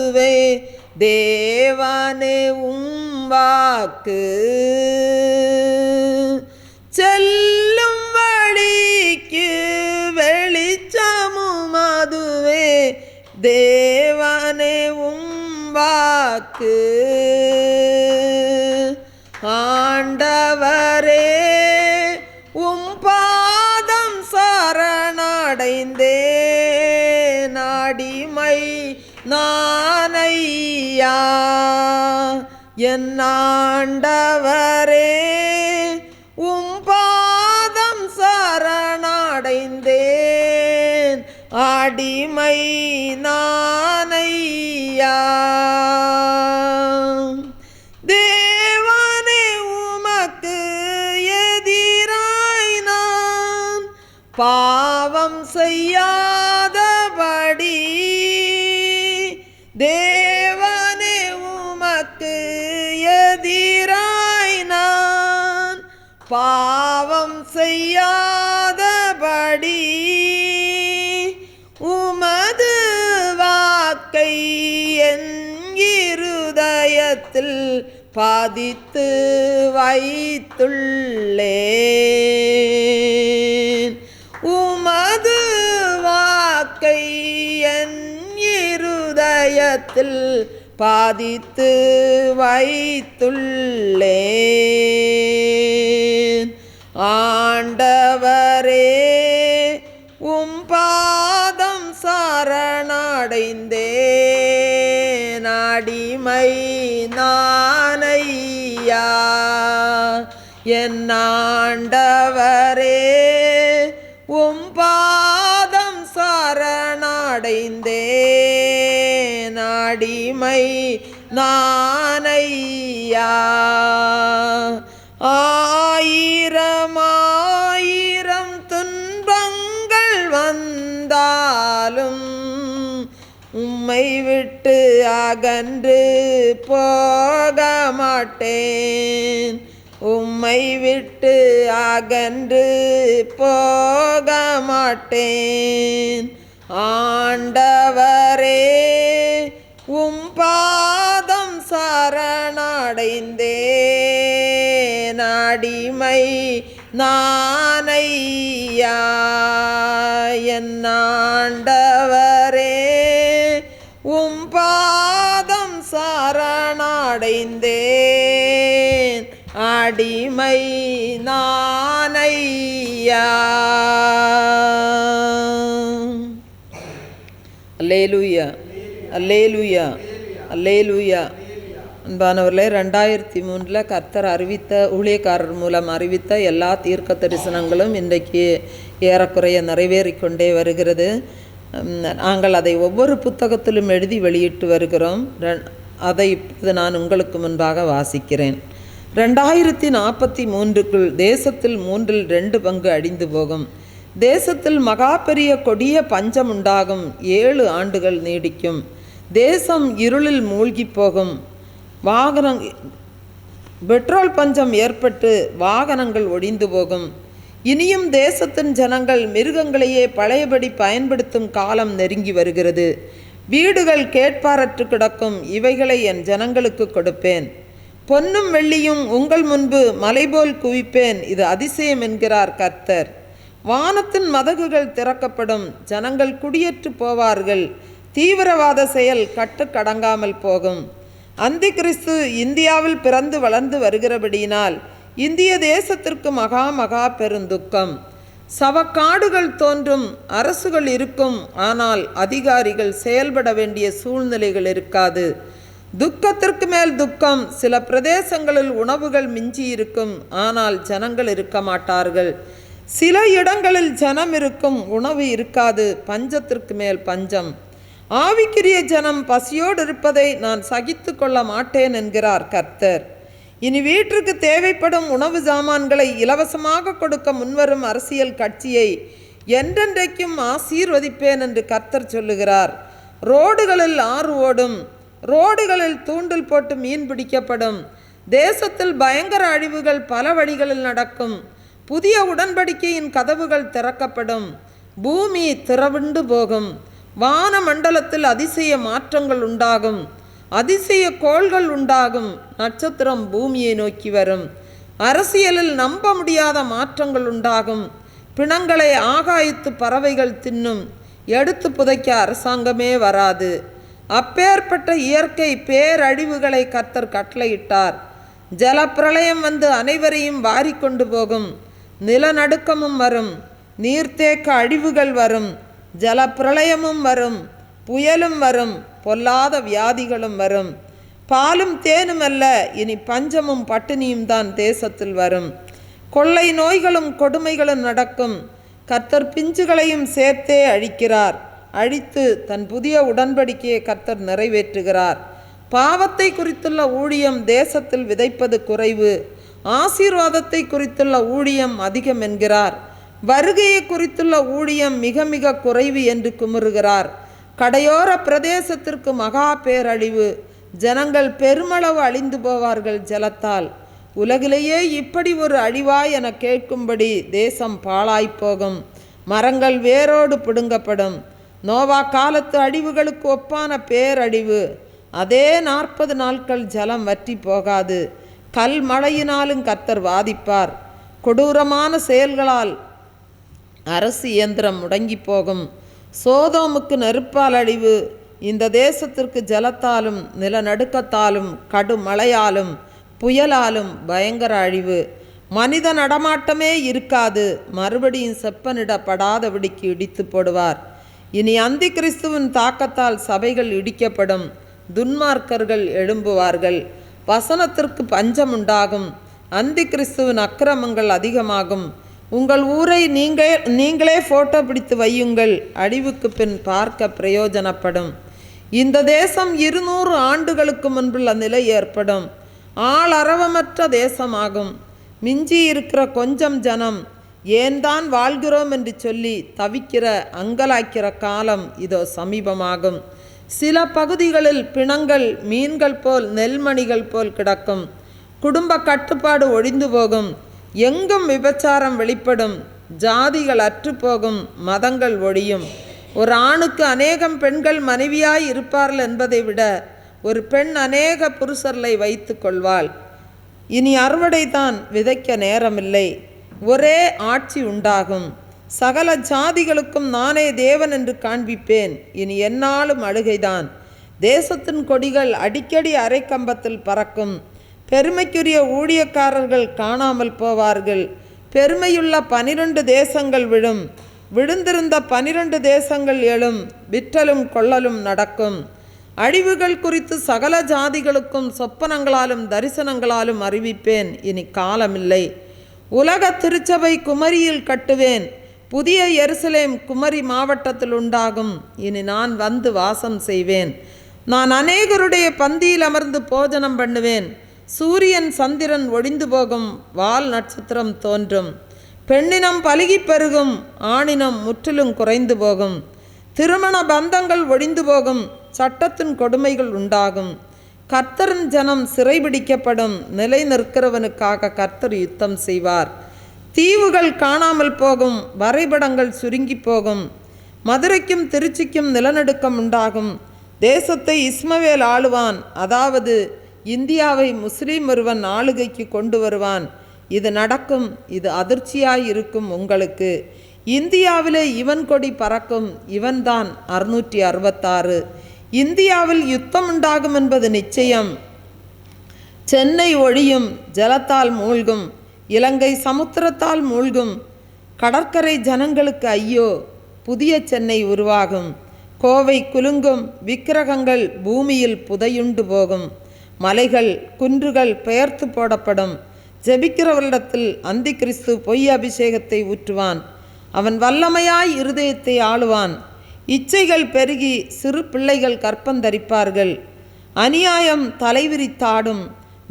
அதுவே தேவனே உம்வாக்கு. செல்லும் வழிக்கு வெளிச்சமும் அதுவே தேவனே உம்வாக்கு. ஆண்டவரே உம் பாதம் சரணடைந்தேன், அடிமை நானையா. என் ஆண்டவரே உம் பாதம் சரணடைந்தேன், அடிமை நானையா. தேவனே உமக்கு எதிராய் நான் பாவம் செய்யாதபடி, தேவனே உமக்கு எதிராய் நான் பாவம் செய்யாதபடி, உமது வாக்கை என் இருதயத்தில் பதித்து வைத்துள்ளேன். உமது வாக்கை என் இருதயத்தில் பதித்து வைத்துள்ளேன். ஆண்டவரே உம் பாதம் சரணடைந்தேன், அடிமை நானையா. என் ஆண்டவரே உம் பாதம் சரணடைந்தேன், அடிமை நானையா. ஆயிரம் ஆயிரம் துன்பங்கள் வந்தாலும் உம்மை விட்டு அகன்று போக மாட்டேன், உம்மை விட்டு அகன்று போக மாட்டேன். ஆண்டவரே உம் பாதம் சரணடைந்தேன், அடிமை நானையா. என் ஆண்டவரே உம் பாதம் சரணடைந்தேன், அடிமை நானையா. அல்லேலூயா, அல்லேலூயா, அல்லேலூயா. அன்பானவர்களே, 2003 கர்த்தர் அறிவித்த, ஊழியக்காரர் மூலம் அறிவித்த எல்லா தீர்க்க தரிசனங்களும் இன்றைக்கு ஏறக்குறைய நிறைவேறிக்கொண்டே வருகிறது. நாங்கள் அதை ஒவ்வொரு புத்தகத்திலும் எழுதி வெளியிட்டு வருகிறோம். அதை இப்போது நான் உங்களுக்கு முன்பாக வாசிக்கிறேன். 2043க்குள் தேசத்தில் 2/3 அழிந்து போகும். தேசத்தில் மகா பெரிய கொடிய பஞ்சம் உண்டாகும். 7 ஆண்டுகள் நீடிக்கும். தேசம் இருளில் மூழ்கி போகும். பெட்ரோல் பஞ்சம் ஏற்பட்டு வாகனங்கள் ஒடிந்து போகும். இனியும் தேசத்தின் ஜனங்கள் மிருகங்களையே பழையபடி பயன்படுத்தும் காலம் நெருங்கி வருகிறது. வீடுகள் கேட்பாரற்று கிடக்கும். இவைகளை என் ஜனங்களுக்கு கொடுப்பேன். பொன்னும் வெள்ளியும் உங்கள் முன்பு மலைபோல் குவிப்பேன். இது அதிசயம் என்கிறார் கர்த்தர். வானத்தின் மதகுகள் திறக்கப்படும். ஜனங்கள் குடியேற்று போவார்கள். தீவிரவாத செயல் கட்டுக்கடங்காமல் போகும். அந்தி கிறிஸ்து இந்தியாவில் பிறந்து வளர்ந்து வருகிறபடியினால் இந்திய தேசத்திற்கு மகா பெருந்துக்கம். சவக்காடுகள் தோன்றும். அரசுகள் இருக்கும், ஆனால் அதிகாரிகள் செயல்பட வேண்டிய சூழ்நிலைகள் இருக்காது. துக்கத்திற்கு மேல் துக்கம். சில பிரதேசங்களில் உணவுகள் மிஞ்சி இருக்கும், ஆனால் ஜனங்கள் இருக்க மாட்டார்கள். சில இடங்களில் ஜனம் இருக்கும், உணவு இருக்காது. பஞ்சத்திற்கு மேல் பஞ்சம். ஆவிக்குரிய ஜனம் பசியோடு இருப்பதை நான் சகித்து கொள்ள மாட்டேன் என்கிறார் கர்த்தர். இனி வீட்டிற்கு தேவைப்படும் உணவு சாமான்களை இலவசமாக கொடுக்க முன்வரும் அரசியல் கட்சியை என்றென்றைக்கும் ஆசீர்வதிப்பேன் என்று கர்த்தர் சொல்லுகிறார். ரோடுகளில் ஆறு ஓடும். ரோடுகளில் தூண்டில் போட்டு மீன் பிடிக்கப்படும். தேசத்தில் பயங்கர அழிவுகள் பல வழிகளில் நடக்கும். புதிய உடன்படிக்கையின் கதவுகள் திறக்கப்படும். பூமி திறவுண்டு போகும். வான மண்டலத்தில் அதிசய மாற்றங்கள் உண்டாகும், அதிசய கோள்கள் உண்டாகும், நட்சத்திரம் பூமியை நோக்கி வரும், அரசியலில் நம்ப முடியாத மாற்றங்கள் உண்டாகும், பிணங்களை ஆகாயத்து பறவைகள் தின்னும், எடுத்து புதைக்க அரசாங்கமே வராது. அப்பேற்பட்ட இயற்கை பேரழிவுகளை கர்த்தர் கட்டளையிட்டார். ஜலப்பிரளயம் வந்து அனைவரையும் வாரிக்கொண்டு போகும், நிலநடுக்கமும் வரும், நீர்த்தேக்க அழிவுகள் வரும், ஜலப்பிரளயமும் வரும், புயலும் வரும், பொல்லாத வியாதிகளும் வரும். பாலும் தேனும் அல்ல, இனி பஞ்சமும் பட்டினியும் தான் தேசத்தில் வரும். கொள்ளை நோய்களும் கொடுமைகளும் நடக்கும். கர்த்தர் பிஞ்சுகளையும் சேர்த்தே அழிக்கிறார். அழித்து தன் புதிய உடன்படிக்கையை கர்த்தர் நிறைவேற்றுகிறார். பாவத்தை குறித்துள்ள ஊழியம் தேசத்தில் விதைப்பது குறைவு, ஆசீர்வாதத்தை குறித்துள்ள ஊழியம் அதிகம் என்கிறார். வருகையை குறித்துள்ள ஊழியம் மிக மிக குறைவு என்று குமுறுகிறார். கடையோர பிரதேசத்திற்கு மகா பேரழிவு, ஜனங்கள் பெருமளவு அழிந்து போவார்கள் ஜலத்தால். உலகிலேயே இப்படி ஒரு அழிவா என கேட்கும்படி தேசம் பாழாய்ப்போகும், மரங்கள் வேரோடு பிடுங்கப்படும். நோவா காலத்து அழிவுகளுக்கு ஒப்பான பேரழிவு. அதே 40 நாட்கள் ஜலம் வற்றி போகாது. கல் மழையினாலும் கர்த்தர் வாதிப்பார். கொடூரமான செயல்களால் அரசு இயந்திரம் முடங்கி போகும். சோதோமுக்கு நெருப்பால் அழிவு, இந்த தேசத்திற்கு ஜலத்தாலும் நிலநடுக்கத்தாலும் கடுமழையாலும் புயலாலும் பயங்கர அழிவு. மனித நடமாட்டமே இருக்காது. மறுபடியும் செப்பனிடப்படாதபடிக்கு இடித்து போடுவார். இனி அந்தி கிறிஸ்துவின் தாக்கத்தால் சபைகள் இடிக்கப்படும், துன்மார்க்கர்கள் எழும்புவார்கள், வசனத்திற்கு பஞ்சம் உண்டாகும், அந்தி கிறிஸ்துவின் அக்கிரமங்கள் அதிகமாகும். உங்கள் ஊரை நீங்களே ஃபோட்டோ பிடித்து வையுங்கள், அழிவுக்கு பின் பார்க்க பிரயோஜனப்படும். இந்த தேசம் 200 ஆண்டுகளுக்கு முன்புள்ள நிலை ஏற்படும். ஆளரவமற்ற தேசமாகும். மிஞ்சி இருக்கிற கொஞ்சம் ஜனம் ஏன்தான் வாழ்கிறோம் என்று சொல்லி தவிக்கிற அங்கலாய்க்கிற காலம் இதோ சமீபமாகும். சில பகுதிகளில் பிணங்கள் மீன்கள் போல் நெல்மணிகள் போல் கிடக்கும். குடும்ப கட்டுப்பாடு ஒழிந்து போகும். எங்கும் விபச்சாரம் வெளிப்படும். ஜாதிகள் அற்றுப்போகும், மதங்கள் ஒழியும். ஒரு ஆணுக்கு அநேகம் பெண்கள் மனைவியாய் இருப்பார்கள் என்பதை விட ஒரு பெண் அநேக புருஷர்களை வைத்து கொள்வாள். இனி அறுவடை தான், விதைக்க நேரமில்லை. ஒரே ஆட்சி உண்டாகும். சகல ஜாதிகளுக்கும் நானே தேவன் என்று காண்பிப்பேன். இனி எந்நாளும் அழுகைதான். தேசத்தின் கொடிகள் அடிக்கடி அரைக்கம்பத்தில் பறக்கும். பெருமைக்குரிய ஊழியக்காரர்கள் காணாமல் போவார்கள். பெருமையுள்ள 12 தேசங்கள் விழும். விழுந்திருந்த 12 தேசங்கள் எழும். விற்றலும் கொள்ளலும் நடக்கும். அழிவுகள் குறித்து சகல ஜாதிகளுக்கும் சொப்பனங்களாலும் தரிசனங்களாலும் அறிவிப்பேன். இனி காலமில்லை. உலக திருச்சபை குமரியில் கட்டுவேன். புதிய எருசலேம் குமரி மாவட்டத்தில் உண்டாகும். இனி நான் வந்து வாசம் செய்வேன். நான் அநேகருடைய பந்தியில் அமர்ந்து போஜனம் பண்ணுவேன். சூரியன் சந்திரன் ஒழிந்து போகும், வால் நட்சத்திரம் தோன்றும். பெண்ணினம் பலுகி பெருகும், ஆணினம் முற்றிலும் குறைந்து போகும். திருமண பந்தங்கள் ஒழிந்து போகும், சட்டத்தின் கொடுமைகள் உண்டாகும். கர்த்தரின் ஜனம் சிறைபிடிக்கப்படும். நிலை நிற்கிறவனுக்காக கர்த்தர் யுத்தம் செய்வார். தீவுகள் காணாமல் போகும், வரைபடங்கள் சுருங்கி போகும். மதுரைக்கும் திருச்சிக்கும் நிலநடுக்கம் உண்டாகும். தேசத்தை இஸ்மவேல் ஆளுவான், அதாவது இந்தியாவை முஸ்லீம் ஒருவன் ஆளுகைக்கு கொண்டு வருவான். இது நடக்கும். இது அதிர்ச்சியாய் இருக்கும் உங்களுக்கு. இந்தியாவிலே இவன் கொடி பறக்கும். இவன்தான் 666. இந்தியாவில் யுத்தம் உண்டாகும் என்பது நிச்சயம். சென்னை ஒழியும், ஜலத்தால் மூழ்கும். இலங்கை சமுத்திரத்தால் மூழ்கும். கடற்கரை ஜனங்களுக்கு ஐயோ, புதிய சென்னை உருவாகும். கோவை குலுங்கும். விக்கிரகங்கள் பூமியில் புதையுண்டு போகும். மலைகள் குன்றுகள் பெயர்த்து போடப்படும். ஜெபிக்கிறவரிடத்தில் அந்தி கிறிஸ்து பொய் அபிஷேகத்தை ஊற்றுவான். அவன் வல்லமையாய் இருதயத்தை ஆளுவான். இச்சைகள் பெருகி சிறு பிள்ளைகள் கற்பந்தரிப்பார்கள். அநியாயம் தலைவிரித்தாடும்.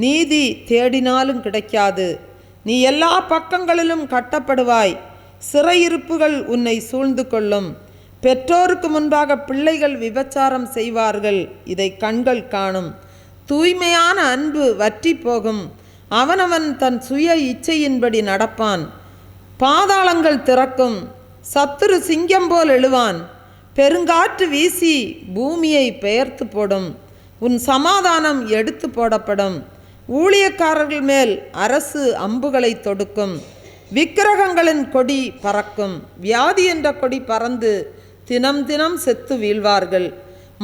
நீதி தேடினாலும் கிடைக்காது. நீ எல்லா பக்கங்களிலும் கட்டப்படுவாய். சிறையிருப்புகள் உன்னை சூழ்ந்து கொள்ளும். பெற்றோருக்கு முன்பாக பிள்ளைகள் விபச்சாரம் செய்வார்கள். இதை கண்கள் காணும். தூய்மையான அன்பு வற்றி போகும். அவனவன் தன் சுய இச்சையின்படி நடப்பான். பாதாளங்கள் திறக்கும். சத்துரு சிங்கம் போல் எழுவான். பெருங்காற்று வீசி பூமியை பெயர்த்து போடும். உன் சமாதானம் எடுத்து போடப்படும். ஊழியக்காரர்கள் மேல் அரசு அம்புகளை தொடுக்கும். விக்கிரகங்களின் கொடி பறக்கும். வியாதி என்ற கொடி பறந்து தினம் தினம் செத்து வீழ்வார்கள்.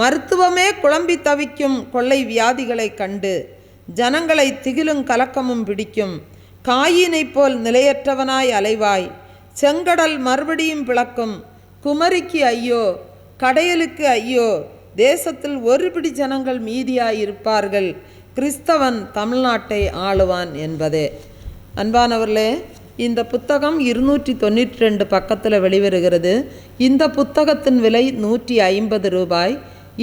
மருத்துவமே குழம்பி தவிக்கும் கொள்ளை வியாதிகளை கண்டு ஜனங்களை திகிலும் கலக்கமும் பிடிக்கும். காயினைப் போல் நிலையற்றவனாய் அலைவாய். செங்கடல் மறுபடியும் பிளக்கும். குமரிக்கு ஐயோ, கடையலுக்கு ஐயோ. தேசத்தில் ஒரு பிடி ஜனங்கள் மீதியாயிருப்பார்கள். கிறிஸ்தவன் தமிழ்நாட்டை ஆளுவான் என்பதே. அன்பானவர்களே, இந்த புத்தகம் 292 பக்கத்தில் வெளிவருகிறது. இந்த புத்தகத்தின் விலை 150 ரூபாய்.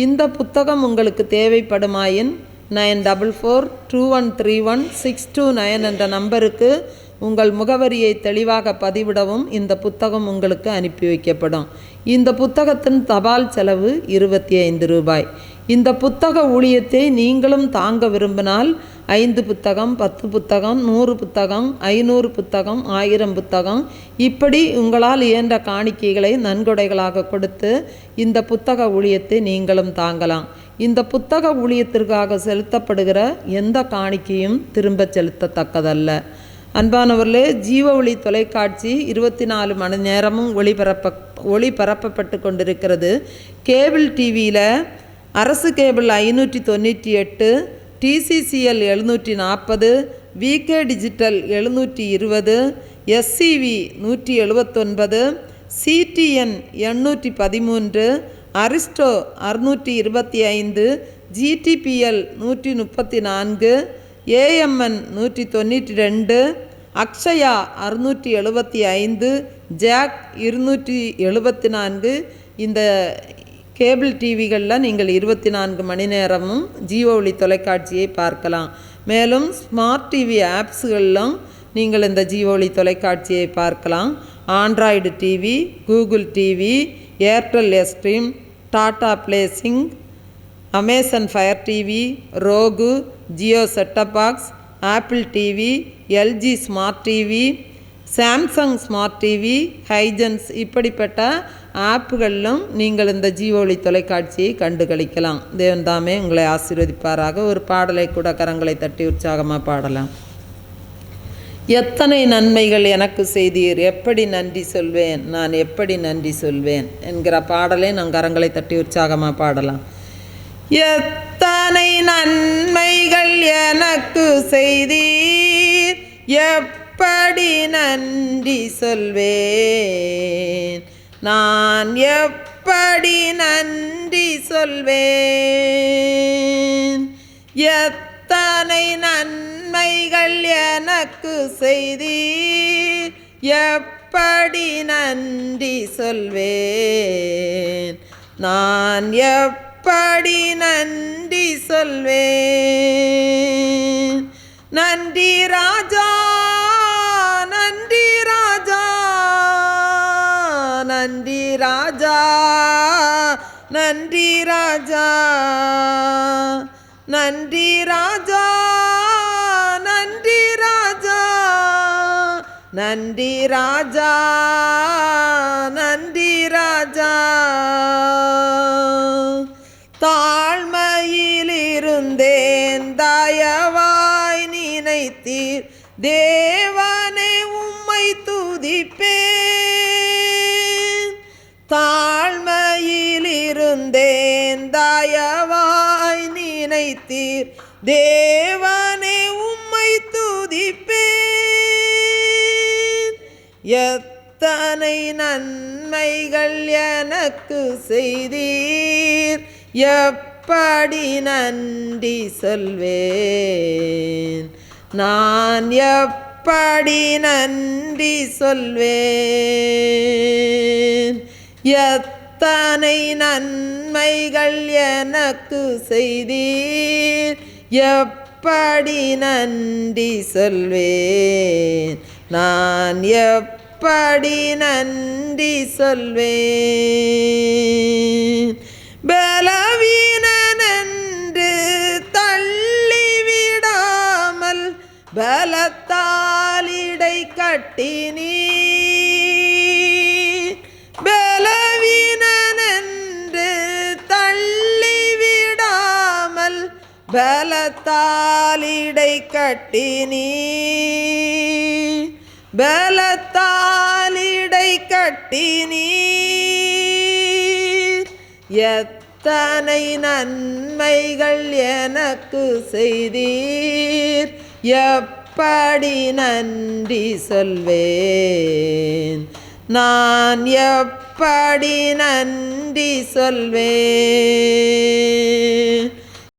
இந்த புத்தகம் உங்களுக்கு தேவைப்படுமாயின் 9442131629 என்ற நம்பருக்கு உங்கள் முகவரியை தெளிவாக பதிவிடவும் இந்த புத்தகம் உங்களுக்கு அனுப்பி வைக்கப்படும். இந்த புத்தகத்தின் தபால் செலவு 25 ரூபாய். இந்த புத்தக ஊழியத்தை நீங்களும் தாங்க விரும்பினால் 5 புத்தகம், 10 புத்தகம், 100 புத்தகம், 500 புத்தகம், 1000 புத்தகம், இப்படி உங்களால் இயன்ற காணிக்கைகளை நன்கொடைகளாக கொடுத்து இந்த புத்தக ஊழியத்தை நீங்களும் தாங்கலாம். இந்த புத்தக ஊழியத்திற்காக செலுத்தப்படுகிற எந்த காணிக்கையும் திரும்ப செலுத்தத்தக்கதல்ல. அன்பானவர்களே, ஜீவ ஒளி தொலைக்காட்சி 24 மணி நேரமும் ஒளிபரப்பப்பட்டு கொண்டிருக்கிறது. கேபிள் டிவியில் அரசு cable 598, TCCL 740, VK digital 720, SCV 179, CDN 813, Aristo 625, GTPL 134, AMN 192, Akshaya 675, Jack 274. இந்த கேபிள் டிவிகளில் நீங்கள் 24 மணி நேரமும் ஜீவ ஒளி தொலைக்காட்சியை பார்க்கலாம். மேலும் ஸ்மார்ட் டிவி ஆப்ஸுகளிலும் நீங்கள் இந்த ஜீவ ஒளி தொலைக்காட்சியை பார்க்கலாம். Android TV, Google TV, Airtel Xtreme, Tata placing, Amazon fire TV, rohu, Jio setup box, apple TV, LG smart TV, Samsung smart TV, Huygens, இப்படிப்பட்ட ஆப்புகளிலும் நீங்கள் இந்த ஜீவ ஒளி தொலைக்காட்சியை கண்டுகளிக்கலாம். தேவன் தாமே உங்களை ஆசீர்வதிப்பாராக. ஒரு பாடலை கூட கரங்களை தட்டி உற்சாகமாக பாடலாம். எத்தனை நன்மைகள் எனக்கு செய்தீர், எப்படி நன்றி சொல்வேன், நான் எப்படி நன்றி சொல்வேன் என்கிற பாடலை நாம் கரங்களை தட்டி உற்சாகமாக பாடலாம். எத்தனை நன்மைகள் எனக்கு செய்தீர், எப்படி நன்றி சொல்வேன், நான் எப்படி நன்றி சொல்வேன். எத்தனை நன்மைகள் எனக்கு செய்தீர், எப்படி நன்றி சொல்வேன், நான் எப்படி நன்றி சொல்வேன். நன்றி ராஜா, நன்றி ராஜா, நன்றி ராஜா, நன்றி ராஜா, நன்றி ராஜா, நன்றி ராஜா, நன்றி ராஜா, நன்றி ராஜா. தாழ்மையிலிருந்தேன் தயவாய் நினைத்தீர், தேவனை உம்மை துதிப்பேன். தாழ்மையிலிருந்தேன் தயவாய் நினைத்தீர், தேவனை உம்மை துதிப்பேன். எத்தனை நன்மைகள் எனக்கு செய்தீர், எப்படி நன்றி சொல்வேன், நான் எப்படி நன்றி சொல்வேன். எத்தனை நன்மைகள் எனக்கு செய்தீர், எப்படி நன்றி சொல்வேன், நான் எப்படி நன்றி சொல்வேன். பலவீனன் என்று தள்ளிவிடாமல் பலத்தால் இடை கட்டினீர். பலவீனன் பலத்தாலிடை கட்டினீர், பலத்தாலிடை கட்டினீர். எத்தனை நன்மைகள் எனக்கு செய்தீர், எப்படி நன்றி சொல்வேன், நான் எப்படி நன்றி சொல்வேன்.